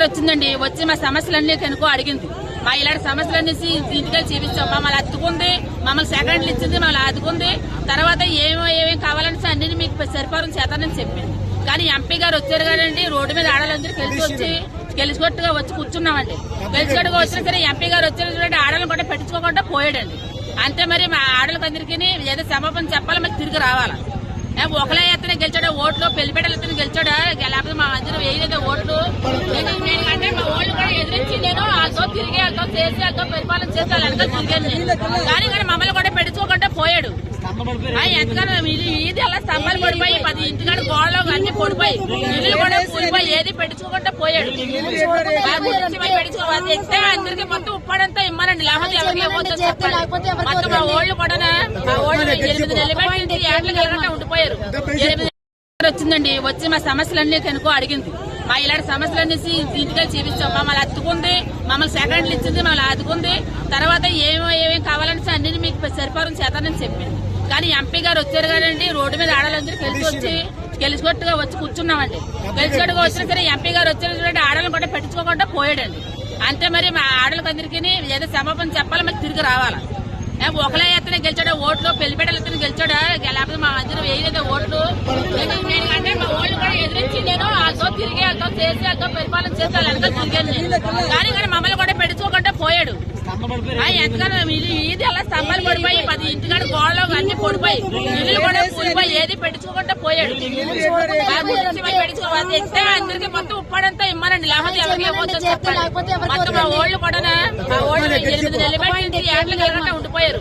వచ్చిందండి. వచ్చి మా సమస్యలన్నీ కనుకో అడిగింది. మా ఇలాంటి సమస్యలన్నీ ఇంటికి చూపించాం. మమ్మల్ని అత్తుకుంది, మమ్మల్ని సెకండ్లు ఇచ్చింది, మమ్మల్ని అతుకుంది. తర్వాత ఏమేమి కావాలంటే అన్ని మీకు సరిపారం చేతానని చెప్పింది. కానీ ఎంపీ గారు వచ్చారు కదండి, రోడ్డు మీద ఆడాలందరూ గెలిచికొట్టుగా వచ్చి కూర్చున్నామండి. గెలిచికొట్టుగా వచ్చినా సరే ఎంపీ గారు వచ్చారు చూడండి, ఆడలను కూడా పెట్టించుకోకుండా పోయాడండి. అంతే మరి మా ఆడలకందరికీ ఏదో క్షమాపణ చెప్పాలి, మరి తిరిగి రావాలా. ఒకలే ఎత్తనే గెలిచాడా ఓట్లు, పెళ్లిపేటలు ఎత్తనే గెలిచాడా, లేకపోతే మా మధ్యలో వేయలేదా ఓట్లు. అంటే మా ఓట్లు కూడా ఎదిరించి నేను వాళ్ళతో తిరిగి వాళ్ళతో చేసి వాళ్ళతో పరిపాలన చేసి వాళ్ళంతా తిరిగాను. కానీ మమ్మల్ని కూడా పెట్టుకోకుండా పోయాడు. ఎంతగానో ఇది అలా స్తంభాలు పడిపోయి 10 ఇంటికాడ గోడలో అన్ని పడిపోయి ఇల్లు కూడా కూలిపోయి ఏది పెట్టుకోకుండా పోయాడు. పెట్టుకోవాలి ఎత్తే అందరికి మొత్తం ఉప్పాడంతా ఇమ్మనండి, లేకపోతే ఎవరికి ఇవ్వద్దని చెప్పాలి. మొత్తం మా ఓళ్ళు కూడా మా ఓళ్ళు 8 నెలలు పెట్టి ఏట్లకి వెళ్ళకుండా ఉండిపోయారు. 8 వచ్చిందండి. వచ్చి మా సమస్యలన్నీ కనుకో అడిగింది. మా ఇలాంటి సమస్యలన్నీ ఇంటికి చూపించాం. మమ్మల్ని అత్తుకుంది, మమ్మల్ని సెకండ్లు ఇచ్చింది, మమ్మల్ని అతుకుంది. తర్వాత ఏమేమి కావాలంటే అన్ని మీకు సరిపారం చేతానని చెప్పింది. కానీ ఎంపీ గారు వచ్చారు కదండి, రోడ్డు మీద ఆడాలందరూ గెలిచికొట్టుగా వచ్చి కూర్చున్నామండి. గెలిచికొట్టుగా వచ్చినా సరే ఎంపీ గారు వచ్చారు చూడండి, ఆడలను కూడా పెట్టించుకోకుండా పోయాడండి. అంతే మరి మా ఆడలకందరికీ ఏదో క్షమాపణ చెప్పాలి, మరి తిరిగి రావాలా. ఒకలే ఎత్తనే గెలిచాడా ఓట్లు, పెళ్లిపేటలు ఎత్తనే గెలిచాడా, లేకపోతే మా మధ్యలో వేయలేదా ఓట్లు. అంటే మా ఓళ్ళు కూడా ఎదిరించి నేను వాళ్ళతో తిరిగి వాళ్ళతో చేసి వాళ్ళతో పరిపాలన చేసి వాళ్ళంతా తిరిగాను. కానీ మమ్మల్ని కూడా పెట్టుకోకుండా పోయాడు. ఎంతగానో ఇది అలా స్తంభాలు పడిపోయి 10 ఇంటికాడ గోడలో అన్ని పడిపోయి ఇల్లు కూడా కూలిపోయి ఏది పెట్టుకోకుండా పోయాడు. పెట్టుకోవాలి ఎత్తే అందరికి మొత్తం ఉప్పాడంతా ఇమ్మనండి, లేకపోతే ఎవరికి ఇవ్వద్దని చెప్పాలి. మొత్తం మా ఓళ్ళు కూడా మా ఓళ్ళు 8 నెలలు పెట్టి ఏట్లకి వెళ్ళకుండా ఉండిపోయారు.